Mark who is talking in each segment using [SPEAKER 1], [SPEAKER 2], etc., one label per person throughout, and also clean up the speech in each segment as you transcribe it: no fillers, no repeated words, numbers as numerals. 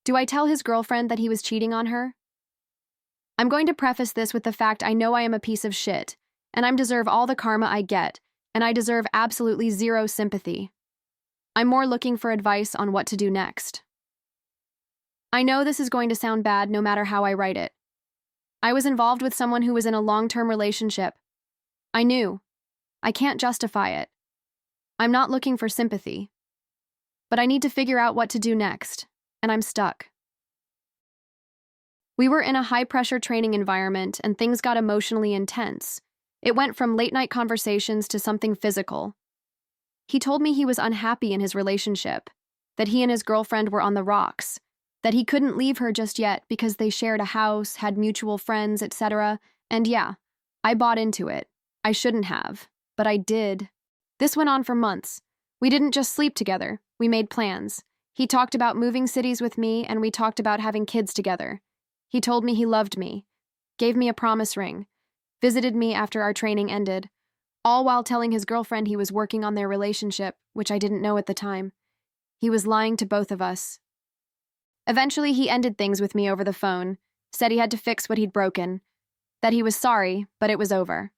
[SPEAKER 1] Do I tell his girlfriend that he was cheating on her? I'm going to preface this with the fact I know I am a piece of shit, and I deserve all the karma I get, and I deserve absolutely zero sympathy. I'm more looking for advice on what to do next. I know this is going to sound bad no matter how I write it. I was involved with someone who was in a long-term relationship. I knew. I can't justify it. I'm not looking for sympathy. But I need to figure out what to do next, and I'm stuck. We were in a high-pressure training environment, and things got emotionally intense. It went from late-night conversations to something physical. He told me he was unhappy in his relationship, that he and his girlfriend were on the rocks, that he couldn't leave her just yet because they shared a house, had mutual friends, etc. And yeah, I bought into it. I shouldn't have, but I did. This went on for months. We didn't just sleep together, we made plans. He talked about moving cities with me, and we talked about having kids together. He told me he loved me, gave me a promise ring, visited me after our training ended, all while telling his girlfriend he was working on their relationship, which I didn't know at the time. He was lying to both of us. Eventually, he ended things with me over the phone, said he had to fix what he'd broken, that he was sorry, but it was over.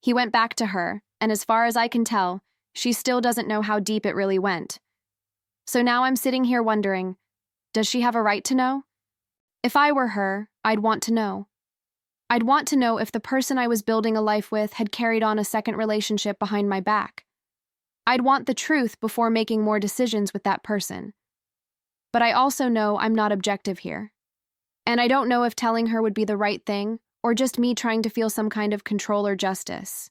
[SPEAKER 1] He went back to her, and as far as I can tell, she still doesn't know how deep it really went. So now I'm sitting here wondering, does she have a right to know? If I were her, I'd want to know. I'd want to know if the person I was building a life with had carried on a second relationship behind my back. I'd want the truth before making more decisions with that person. But I also know I'm not objective here. And I don't know if telling her would be the right thing, or just me trying to feel some kind of control or justice.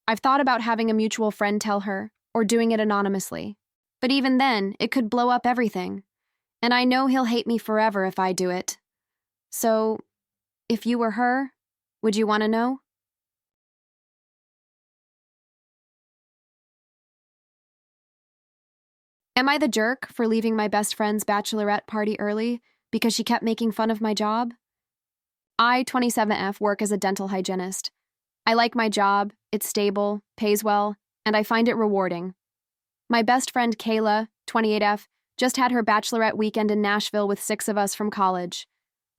[SPEAKER 1] I've thought about having a mutual friend tell her, or doing it anonymously. But even then, it could blow up everything. And I know he'll hate me forever if I do it. So, if you were her, would you want to know? Am I the jerk for leaving my best friend's bachelorette party early because she kept making fun of my job? I, 27F, work as a dental hygienist. I like my job, it's stable, pays well, and I find it rewarding. My best friend Kayla, 28F, just had her bachelorette weekend in Nashville with 6 of us from college.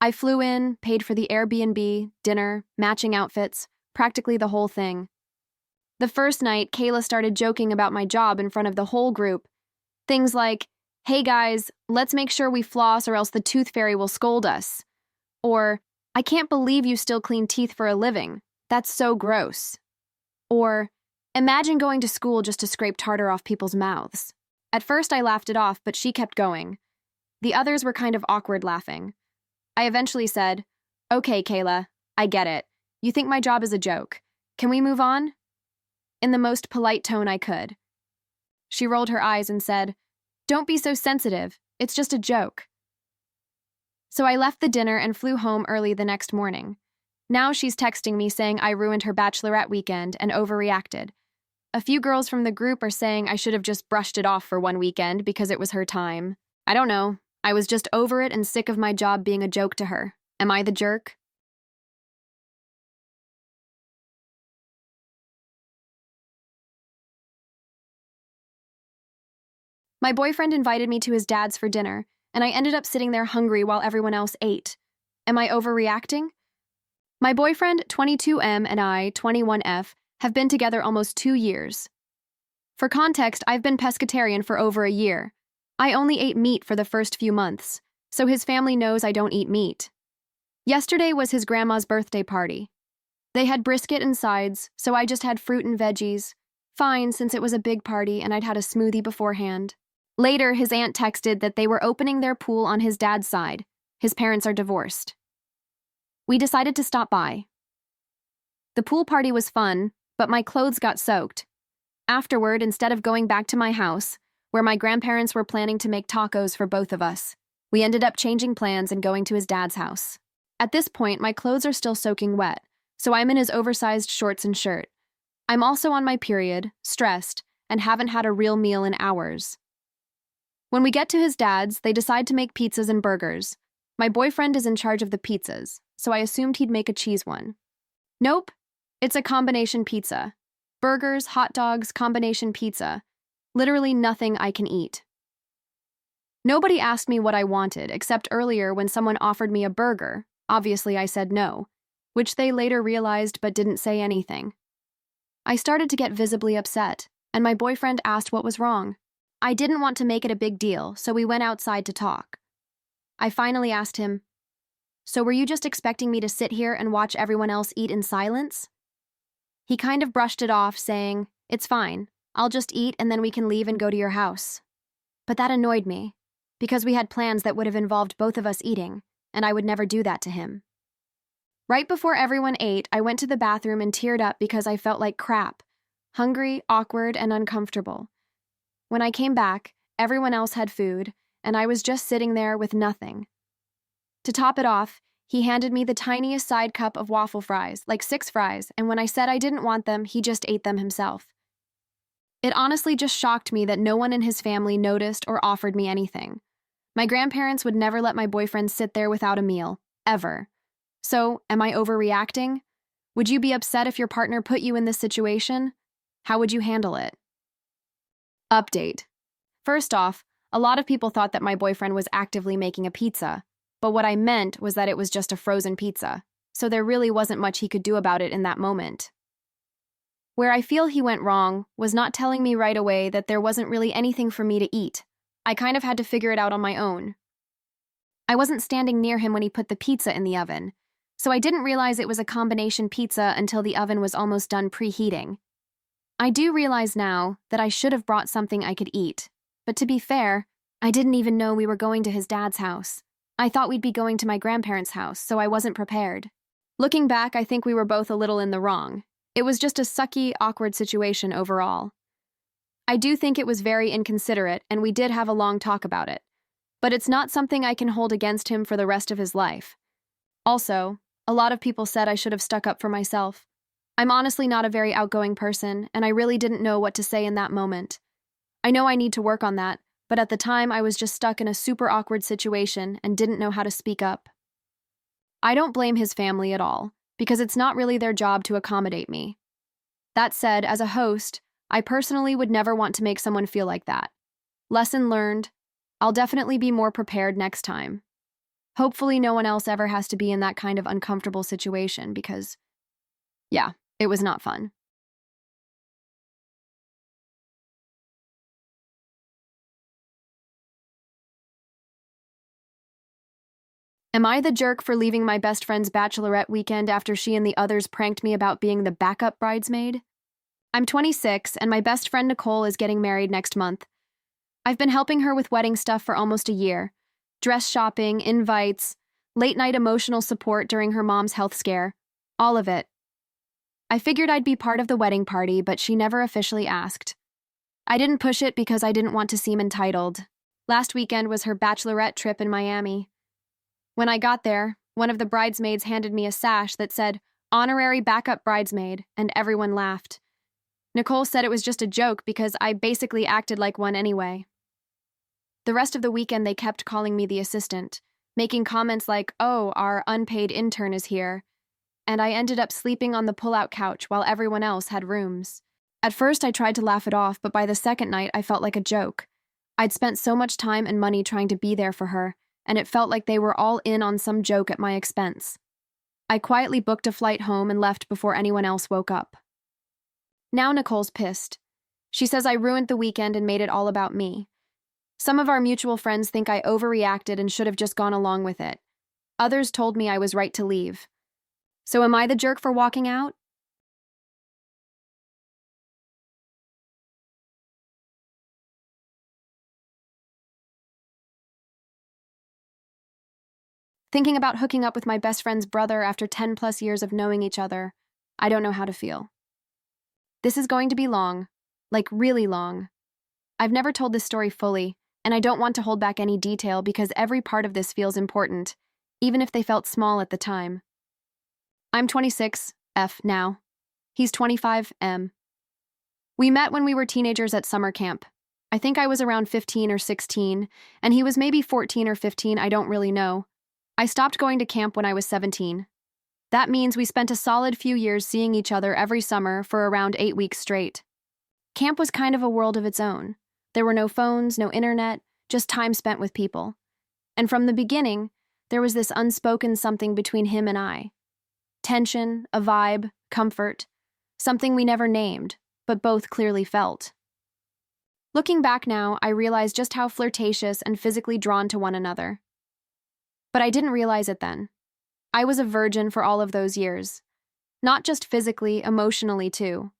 [SPEAKER 1] I flew in, paid for the Airbnb, dinner, matching outfits, practically the whole thing. The first night, Kayla started joking about my job in front of the whole group. Things like, "Hey guys, let's make sure we floss or else the tooth fairy will scold us." Or, "I can't believe you still clean teeth for a living. That's so gross." Or, "Imagine going to school just to scrape tartar off people's mouths." At first I laughed it off, but she kept going. The others were kind of awkward laughing. I eventually said, "Okay, Kayla, I get it. You think my job is a joke. Can we move on?" In the most polite tone I could. She rolled her eyes and said, "Don't be so sensitive. It's just a joke." So I left the dinner and flew home early the next morning. Now she's texting me saying I ruined her bachelorette weekend and overreacted. A few girls from the group are saying I should have just brushed it off for one weekend because it was her time. I don't know. I was just over it and sick of my job being a joke to her. Am I the jerk? My boyfriend invited me to his dad's for dinner, and I ended up sitting there hungry while everyone else ate. Am I overreacting? My boyfriend, 22M, and I, 21F, have been together almost 2 years. For context, I've been pescatarian for over a year. I only ate meat for the first few months, so his family knows I don't eat meat. Yesterday was his grandma's birthday party. They had brisket and sides, so I just had fruit and veggies. Fine, since it was a big party and I'd had a smoothie beforehand. Later, his aunt texted that they were opening their pool on his dad's side. His parents are divorced. We decided to stop by. The pool party was fun, but my clothes got soaked. Afterward, instead of going back to my house, where my grandparents were planning to make tacos for both of us, we ended up changing plans and going to his dad's house. At this point, my clothes are still soaking wet, so I'm in his oversized shorts and shirt. I'm also on my period, stressed, and haven't had a real meal in hours. When we get to his dad's, they decide to make pizzas and burgers. My boyfriend is in charge of the pizzas, so I assumed he'd make a cheese one. Nope, it's a combination pizza. Burgers, hot dogs, combination pizza. Literally nothing I can eat. Nobody asked me what I wanted, except earlier when someone offered me a burger. Obviously, I said no, which they later realized but didn't say anything. I started to get visibly upset, and my boyfriend asked what was wrong. I didn't want to make it a big deal, so we went outside to talk. I finally asked him, "So were you just expecting me to sit here and watch everyone else eat in silence?" He kind of brushed it off, saying, "It's fine. I'll just eat and then we can leave and go to your house." But that annoyed me, because we had plans that would have involved both of us eating, and I would never do that to him. Right before everyone ate, I went to the bathroom and teared up because I felt like crap, hungry, awkward, and uncomfortable. When I came back, everyone else had food, and I was just sitting there with nothing. To top it off, he handed me the tiniest side cup of waffle fries, like 6 fries, and when I said I didn't want them, he just ate them himself. It honestly just shocked me that no one in his family noticed or offered me anything. My grandparents would never let my boyfriend sit there without a meal, ever. So, am I overreacting? Would you be upset if your partner put you in this situation? How would you handle it? Update. First off, a lot of people thought that my boyfriend was actively making a pizza, but what I meant was that it was just a frozen pizza, so there really wasn't much he could do about it in that moment. Where I feel he went wrong was not telling me right away that there wasn't really anything for me to eat. I kind of had to figure it out on my own. I wasn't standing near him when he put the pizza in the oven, so I didn't realize it was a combination pizza until the oven was almost done preheating. I do realize now that I should have brought something I could eat, but to be fair, I didn't even know we were going to his dad's house. I thought we'd be going to my grandparents' house, so I wasn't prepared. Looking back, I think we were both a little in the wrong. It was just a sucky, awkward situation overall. I do think it was very inconsiderate, and we did have a long talk about it. But it's not something I can hold against him for the rest of his life. Also, a lot of people said I should have stuck up for myself. I'm honestly not a very outgoing person, and I really didn't know what to say in that moment. I know I need to work on that, but at the time I was just stuck in a super awkward situation and didn't know how to speak up. I don't blame his family at all, because it's not really their job to accommodate me. That said, as a host, I personally would never want to make someone feel like that. Lesson learned. I'll definitely be more prepared next time. Hopefully no one else ever has to be in that kind of uncomfortable situation because, yeah, it was not fun. Am I the jerk for leaving my best friend's bachelorette weekend after she and the others pranked me about being the backup bridesmaid? I'm 26, and my best friend Nicole is getting married next month. I've been helping her with wedding stuff for almost a year. Dress shopping, invites, late-night emotional support during her mom's health scare. All of it. I figured I'd be part of the wedding party, but she never officially asked. I didn't push it because I didn't want to seem entitled. Last weekend was her bachelorette trip in Miami. When I got there, one of the bridesmaids handed me a sash that said, "Honorary backup bridesmaid," and everyone laughed. Nicole said it was just a joke because I basically acted like one anyway. The rest of the weekend they kept calling me the assistant, making comments like, "Oh, our unpaid intern is here," and I ended up sleeping on the pull-out couch while everyone else had rooms. At first I tried to laugh it off, but by the second night I felt like a joke. I'd spent so much time and money trying to be there for her, and it felt like they were all in on some joke at my expense. I quietly booked a flight home and left before anyone else woke up. Now Nicole's pissed. She says I ruined the weekend and made it all about me. Some of our mutual friends think I overreacted and should have just gone along with it. Others told me I was right to leave. So am I the jerk for walking out? Thinking about hooking up with my best friend's brother after 10 plus years of knowing each other, I don't know how to feel. This is going to be long, like really long. I've never told this story fully, and I don't want to hold back any detail because every part of this feels important, even if they felt small at the time. I'm 26, F, now. He's 25, M. We met when we were teenagers at summer camp. I think I was around 15 or 16, and he was maybe 14 or 15, I don't really know. I stopped going to camp when I was 17. That means we spent a solid few years seeing each other every summer for around 8 weeks straight. Camp was kind of a world of its own. There were no phones, no internet, just time spent with people. And from the beginning, there was this unspoken something between him and I. Tension, a vibe, comfort, something we never named, but both clearly felt. Looking back now, I realize just how flirtatious and physically drawn to one another. But I didn't realize it then. I was a virgin for all of those years. Not just physically, emotionally too.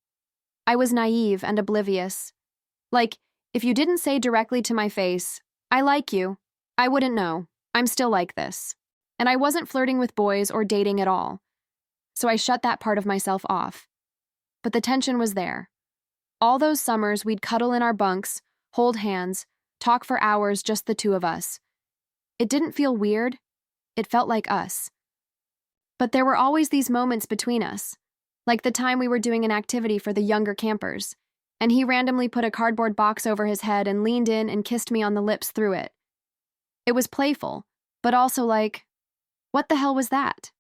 [SPEAKER 1] I was naive and oblivious. Like, if you didn't say directly to my face, "I like you," I wouldn't know. I'm still like this. And I wasn't flirting with boys or dating at all. So I shut that part of myself off. But the tension was there. All those summers, we'd cuddle in our bunks, hold hands, talk for hours, just the two of us. It didn't feel weird. It felt like us. But there were always these moments between us, like the time we were doing an activity for the younger campers, and he randomly put a cardboard box over his head and leaned in and kissed me on the lips through it. It was playful, but also like, what the hell was that?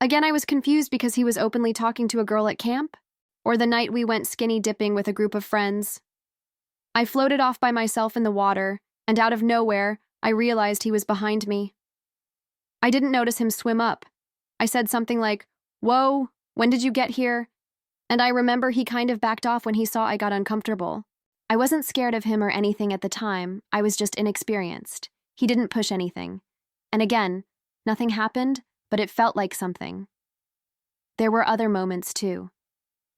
[SPEAKER 1] Again, I was confused because he was openly talking to a girl at camp, or the night we went skinny dipping with a group of friends. I floated off by myself in the water, and out of nowhere, I realized he was behind me. I didn't notice him swim up. I said something like, "Whoa, when did you get here?" And I remember he kind of backed off when he saw I got uncomfortable. I wasn't scared of him or anything at the time, I was just inexperienced. He didn't push anything. And again, nothing happened, but it felt like something. There were other moments too.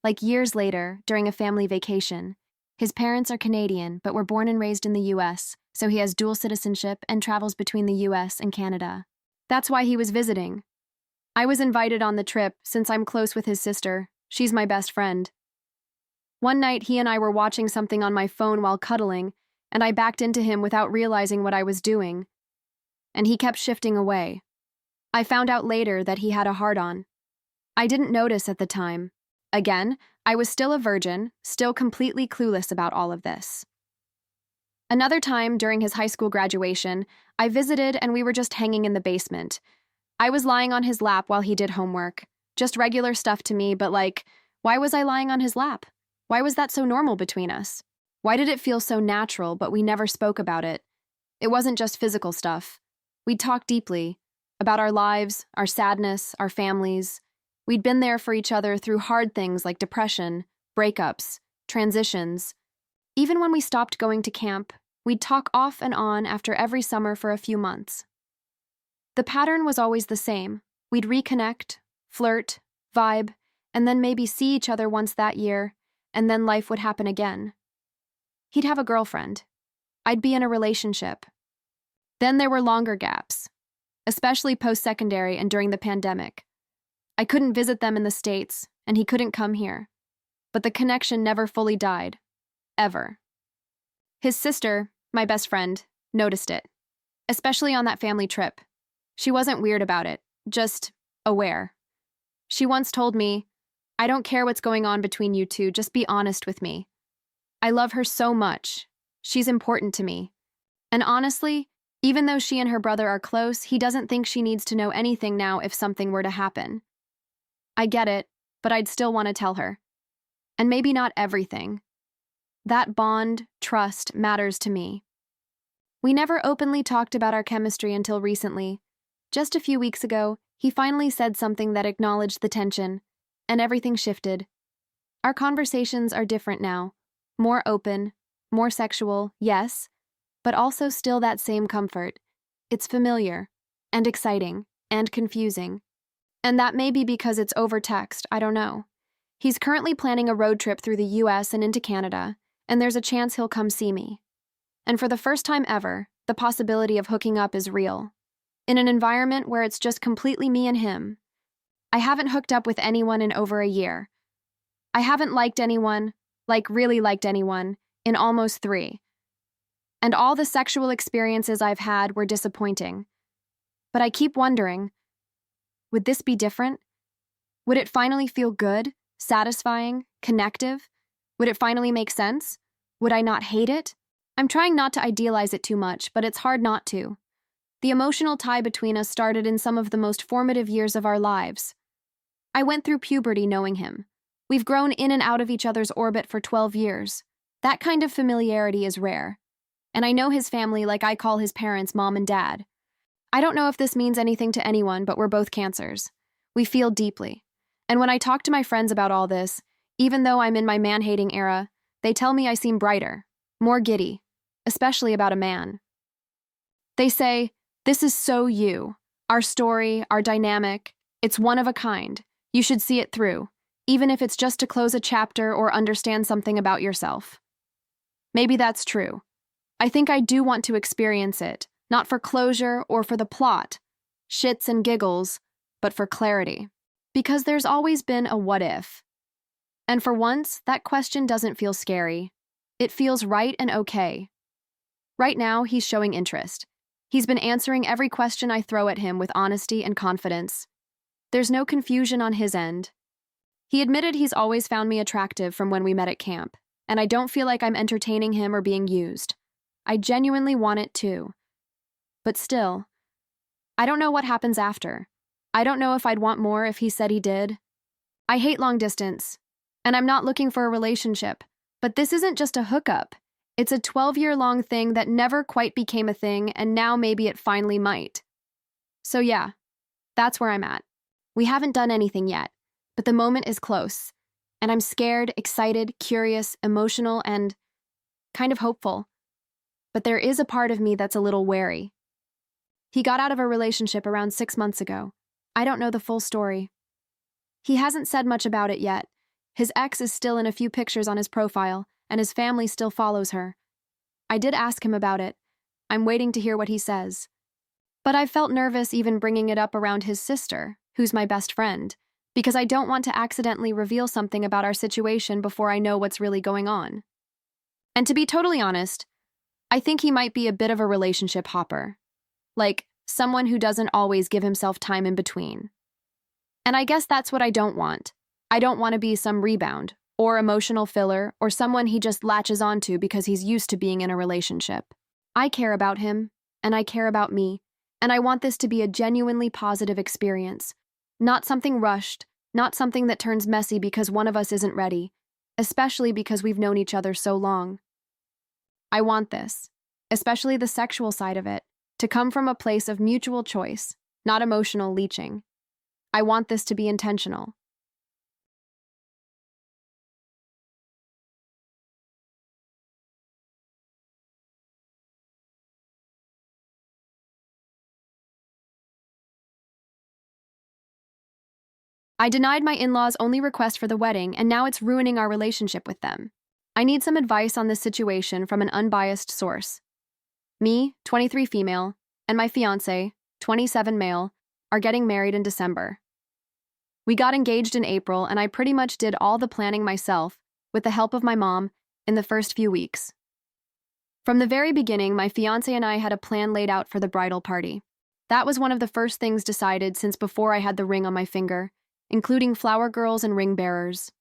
[SPEAKER 1] Like years later, during a family vacation. His parents are Canadian, but were born and raised in the US, so he has dual citizenship and travels between the US and Canada. That's why he was visiting. I was invited on the trip since I'm close with his sister. She's my best friend. One night, he and I were watching something on my phone while cuddling, and I backed into him without realizing what I was doing. And he kept shifting away. I found out later that he had a hard-on. I didn't notice at the time. Again, I was still a virgin, still completely clueless about all of this. Another time, during his high school graduation, I visited and we were just hanging in the basement. I was lying on his lap while he did homework. Just regular stuff to me, but like, why was I lying on his lap? Why was that so normal between us? Why did it feel so natural, but we never spoke about it? It wasn't just physical stuff. We'd talk deeply about our lives, our sadness, our families. We'd been there for each other through hard things like depression, breakups, transitions. Even when we stopped going to camp, we'd talk off and on after every summer for a few months. The pattern was always the same. We'd reconnect, flirt, vibe, and then maybe see each other once that year, and then life would happen again. He'd have a girlfriend. I'd be in a relationship. Then there were longer gaps, especially post-secondary and during the pandemic. I couldn't visit them in the States, and he couldn't come here. But the connection never fully died. Ever. His sister, my best friend, noticed it, especially on that family trip. She wasn't weird about it, just aware. She once told me, "I don't care what's going on between you two, just be honest with me. I love her so much. She's important to me." And honestly, even though she and her brother are close, he doesn't think she needs to know anything now if something were to happen. I get it, but I'd still want to tell her. And maybe not everything. That bond, trust, matters to me. We never openly talked about our chemistry until recently. Just a few weeks ago, he finally said something that acknowledged the tension, and everything shifted. Our conversations are different now. More open, more sexual, yes, but also still that same comfort. It's familiar, and exciting, and confusing. And that may be because it's over text, I don't know. He's currently planning a road trip through the US and into Canada, and there's a chance he'll come see me. And for the first time ever, the possibility of hooking up is real. In an environment where it's just completely me and him. I haven't hooked up with anyone in over a year. I haven't liked anyone, like really liked anyone, in almost 3. And all the sexual experiences I've had were disappointing. But I keep wondering, would this be different? Would it finally feel good, satisfying, connective? Would it finally make sense? Would I not hate it? I'm trying not to idealize it too much, but it's hard not to. The emotional tie between us started in some of the most formative years of our lives. I went through puberty knowing him. We've grown in and out of each other's orbit for 12 years. That kind of familiarity is rare. and I know his family like I call his parents mom and dad. I don't know if this means anything to anyone, but we're both cancers. We feel deeply. And when I talk to my friends about all this, even though I'm in my man-hating era, they tell me I seem brighter, more giddy, especially about a man. They say, "This is so you. Our story, our dynamic, it's one of a kind. You should see it through, even if it's just to close a chapter or understand something about yourself." Maybe that's true. I think I do want to experience it, not for closure or for the plot, shits and giggles, but for clarity. Because there's always been a what if. And for once, that question doesn't feel scary. It feels right and okay. Right now, he's showing interest. He's been answering every question I throw at him with honesty and confidence. There's no confusion on his end. He admitted he's always found me attractive from when we met at camp, and I don't feel like I'm entertaining him or being used. I genuinely want it too. But still, I don't know what happens after. I don't know if I'd want more if he said he did. I hate long distance, and I'm not looking for a relationship, but this isn't just a hookup. It's a 12-year-long thing that never quite became a thing, and now maybe it finally might. So yeah, that's where I'm at. We haven't done anything yet, but the moment is close, and I'm scared, excited, curious, emotional, and kind of hopeful. But there is a part of me that's a little wary. He got out of a relationship around 6 months ago. I don't know the full story. He hasn't said much about it yet. His ex is still in a few pictures on his profile, and his family still follows her. I did ask him about it. I'm waiting to hear what he says. But I felt nervous even bringing it up around his sister, who's my best friend, because I don't want to accidentally reveal something about our situation before I know what's really going on. And to be totally honest, I think he might be a bit of a relationship hopper. Like, someone who doesn't always give himself time in between. And I guess that's what I don't want. I don't want to be some rebound, or emotional filler, or someone he just latches onto because he's used to being in a relationship. I care about him, and I care about me, and I want this to be a genuinely positive experience. Not something rushed, not something that turns messy because one of us isn't ready, especially because we've known each other so long. I want this, especially the sexual side of it, to come from a place of mutual choice, not emotional leeching. I want this to be intentional. I denied my in-laws' only request for the wedding, and now it's ruining our relationship with them. I need some advice on this situation from an unbiased source. Me, 23 female, and my fiancé, 27 male, are getting married in December. We got engaged in April, and I pretty much did all the planning myself, with the help of my mom, in the first few weeks. From the very beginning, my fiancé and I had a plan laid out for the bridal party. That was one of the first things decided since before I had the ring on my finger, including flower girls and ring bearers.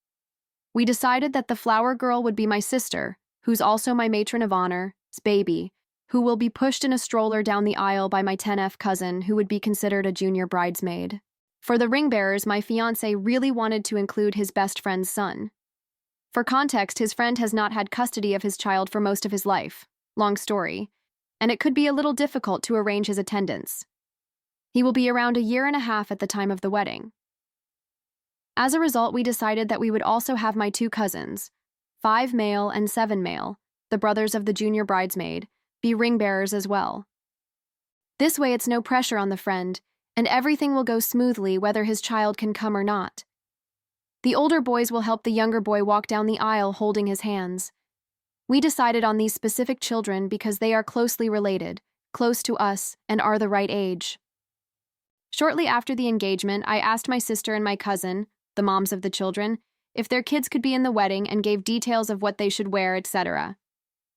[SPEAKER 1] We decided that the flower girl would be my sister, who's also my matron of honor's baby, who will be pushed in a stroller down the aisle by my 10F cousin, who would be considered a junior bridesmaid. For the ring bearers, my fiancé really wanted to include his best friend's son. For context, his friend has not had custody of his child for most of his life. Long story. And it could be a little difficult to arrange his attendance. He will be around a year and a half at the time of the wedding. As a result, we decided that we would also have my two cousins, 5 male and 7 male, the brothers of the junior bridesmaid, be ring bearers as well. This way it's no pressure on the friend, and everything will go smoothly whether his child can come or not. The older boys will help the younger boy walk down the aisle holding his hands. We decided on these specific children because they are closely related, close to us, and are the right age. Shortly after the engagement, I asked my sister and my cousin, the moms of the children, if their kids could be in the wedding and gave details of what they should wear, etc.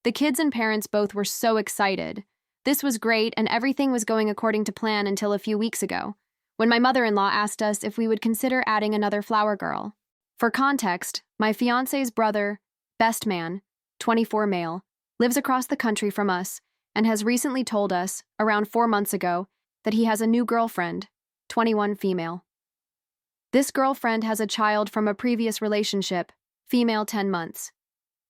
[SPEAKER 1] The kids and parents both were so excited. This was great, and everything was going according to plan until a few weeks ago, when my mother-in-law asked us if we would consider adding another flower girl. For context, my fiancé's brother, best man, 24 male, lives across the country from us and has recently told us, around 4 months ago, that he has a new girlfriend, 21 female. This girlfriend has a child from a previous relationship, female 10 months.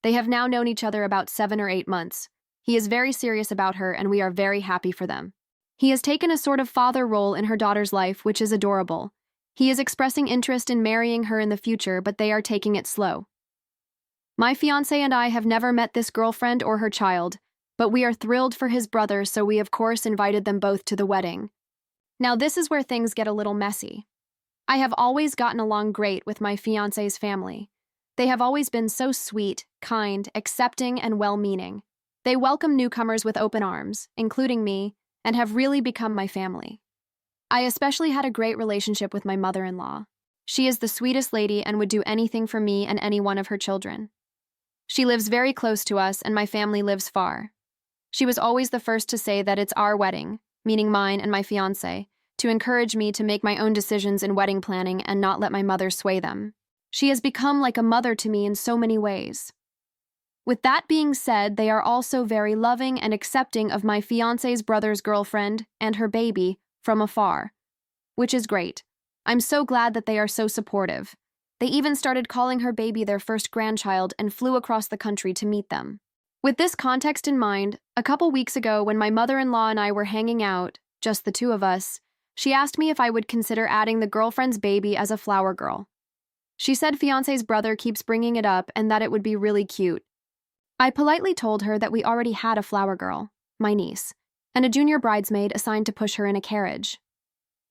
[SPEAKER 1] They have now known each other about 7 or 8 months. He is very serious about her, and we are very happy for them. He has taken a sort of father role in her daughter's life, which is adorable. He is expressing interest in marrying her in the future, but they are taking it slow. My fiancé and I have never met this girlfriend or her child, but we are thrilled for his brother, so we of course invited them both to the wedding. Now this is where things get a little messy. I have always gotten along great with my fiancé's family. They have always been so sweet, kind, accepting, and well-meaning. They welcome newcomers with open arms, including me, and have really become my family. I especially had a great relationship with my mother-in-law. She is the sweetest lady and would do anything for me and any one of her children. She lives very close to us, and my family lives far. She was always the first to say that it's our wedding, meaning mine and my fiancé, to encourage me to make my own decisions in wedding planning and not let my mother sway them. She has become like a mother to me in so many ways. With that being said, they are also very loving and accepting of my fiancé's brother's girlfriend and her baby from afar, which is great. I'm so glad that they are so supportive. They even started calling her baby their first grandchild and flew across the country to meet them. With this context in mind, a couple weeks ago when my mother-in-law and I were hanging out, just the two of us, she asked me if I would consider adding the girlfriend's baby as a flower girl. She said fiancé's brother keeps bringing it up and that it would be really cute. I politely told her that we already had a flower girl, my niece, and a junior bridesmaid assigned to push her in a carriage.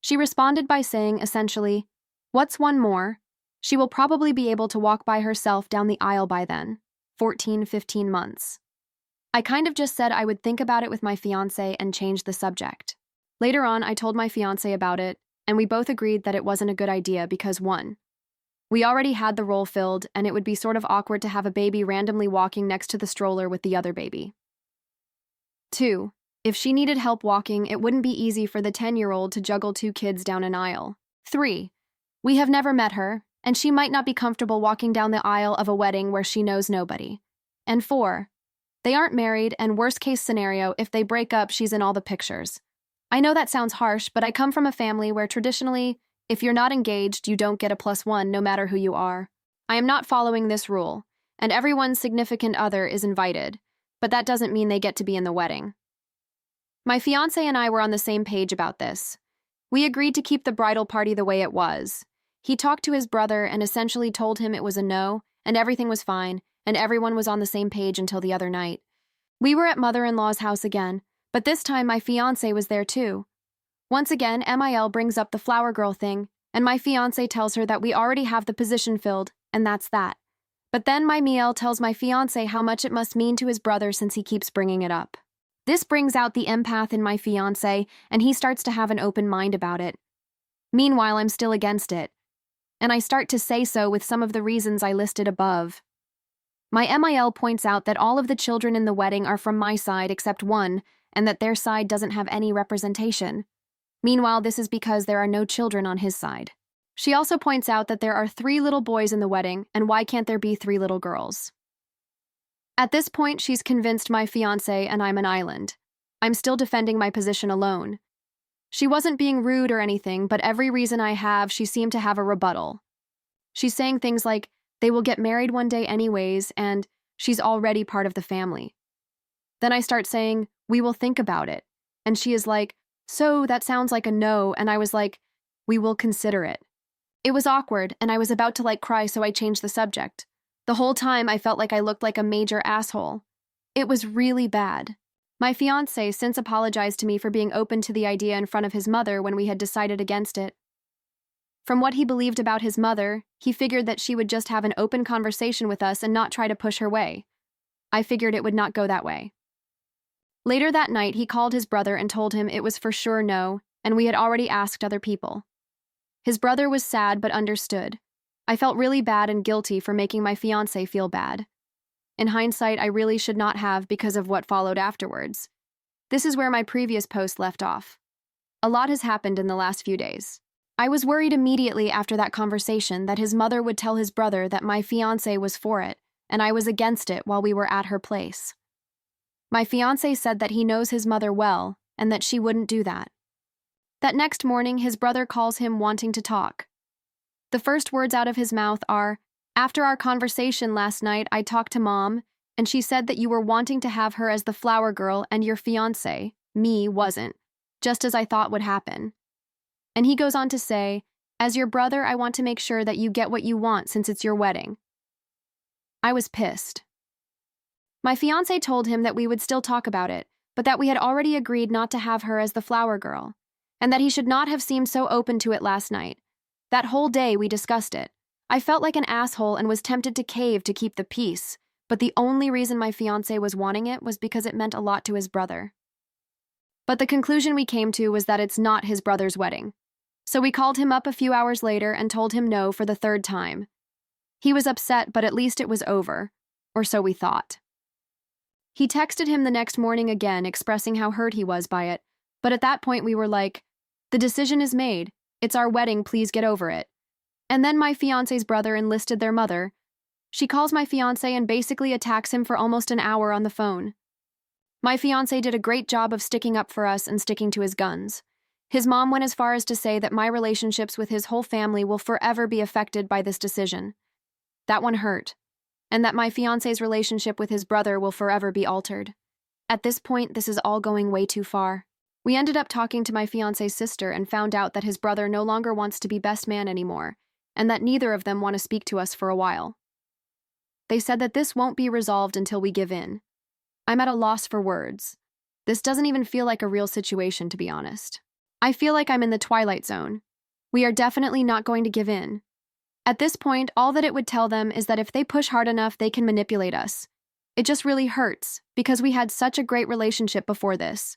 [SPEAKER 1] She responded by saying, essentially, "What's one more? She will probably be able to walk by herself down the aisle by then, 14, 15 months. I kind of just said I would think about it with my fiancé and change the subject. Later on, I told my fiancé about it, and we both agreed that it wasn't a good idea because 1. We already had the role filled, and it would be sort of awkward to have a baby randomly walking next to the stroller with the other baby. 2. If she needed help walking, it wouldn't be easy for the 10-year-old to juggle 2 kids down an aisle. 3. We have never met her, and she might not be comfortable walking down the aisle of a wedding where she knows nobody. And 4. They aren't married, and worst case scenario, if they break up, she's in all the pictures. I know that sounds harsh, but I come from a family where traditionally, if you're not engaged, you don't get a +1 no matter who you are. I am not following this rule, and everyone's significant other is invited, but that doesn't mean they get to be in the wedding. My fiancé and I were on the same page about this. We agreed to keep the bridal party the way it was. He talked to his brother and essentially told him it was a no, and everything was fine, and everyone was on the same page until the other night. We were at mother-in-law's house again, but this time my fiancé was there too. Once again, MIL brings up the flower girl thing, and my fiancé tells her that we already have the position filled, and that's that. But then my Miel tells my fiancé how much it must mean to his brother since he keeps bringing it up. This brings out the empath in my fiancé, and he starts to have an open mind about it. Meanwhile, I'm still against it, and I start to say so with some of the reasons I listed above. My MIL points out that all of the children in the wedding are from my side except one, and that their side doesn't have any representation. Meanwhile, this is because there are no children on his side. She also points out that there are 3 little boys in the wedding, and why can't there be 3 little girls? At this point, she's convinced my fiancé and I'm an island. I'm still defending my position alone. She wasn't being rude or anything, but every reason I have, she seemed to have a rebuttal. She's saying things like, they will get married one day anyways, and she's already part of the family. Then I start saying, we will think about it. And she is like, so that sounds like a no, and I was like, we will consider it. It was awkward, and I was about to cry, so I changed the subject. The whole time I felt like I looked like a major asshole. It was really bad. My fiancé since apologized to me for being open to the idea in front of his mother when we had decided against it. From what he believed about his mother, he figured that she would just have an open conversation with us and not try to push her way. I figured it would not go that way. Later that night, he called his brother and told him it was for sure no, and we had already asked other people. His brother was sad but understood. I felt really bad and guilty for making my fiancé feel bad. In hindsight, I really should not have because of what followed afterwards. This is where my previous post left off. A lot has happened in the last few days. I was worried immediately after that conversation that his mother would tell his brother that my fiancé was for it, and I was against it while we were at her place. My fiancé said that he knows his mother well and that she wouldn't do that. That next morning, his brother calls him wanting to talk. The first words out of his mouth are, "After our conversation last night, I talked to Mom, and she said that you were wanting to have her as the flower girl and your fiancé, me, wasn't, just as I thought would happen. And he goes on to say, as your brother, I want to make sure that you get what you want since it's your wedding. I was pissed. My fiancé told him that we would still talk about it, but that we had already agreed not to have her as the flower girl, and that he should not have seemed so open to it last night. That whole day we discussed it. I felt like an asshole and was tempted to cave to keep the peace, but the only reason my fiancé was wanting it was because it meant a lot to his brother. But the conclusion we came to was that it's not his brother's wedding. So we called him up a few hours later and told him no for the third time. He was upset, but at least it was over, or so we thought. He texted him the next morning again, expressing how hurt he was by it, but at that point we were like, the decision is made, it's our wedding, please get over it. And then my fiancé's brother enlisted their mother. She calls my fiancé and basically attacks him for almost an hour on the phone. My fiancé did a great job of sticking up for us and sticking to his guns. His mom went as far as to say that my relationships with his whole family will forever be affected by this decision. That one hurt. And that my fiancé's relationship with his brother will forever be altered. At this point, this is all going way too far. We ended up talking to my fiancé's sister and found out that his brother no longer wants to be best man anymore, and that neither of them want to speak to us for a while. They said that this won't be resolved until we give in. I'm at a loss for words. This doesn't even feel like a real situation, to be honest. I feel like I'm in the twilight zone. We are definitely not going to give in. At this point, all that it would tell them is that if they push hard enough, they can manipulate us. It just really hurts, because we had such a great relationship before this.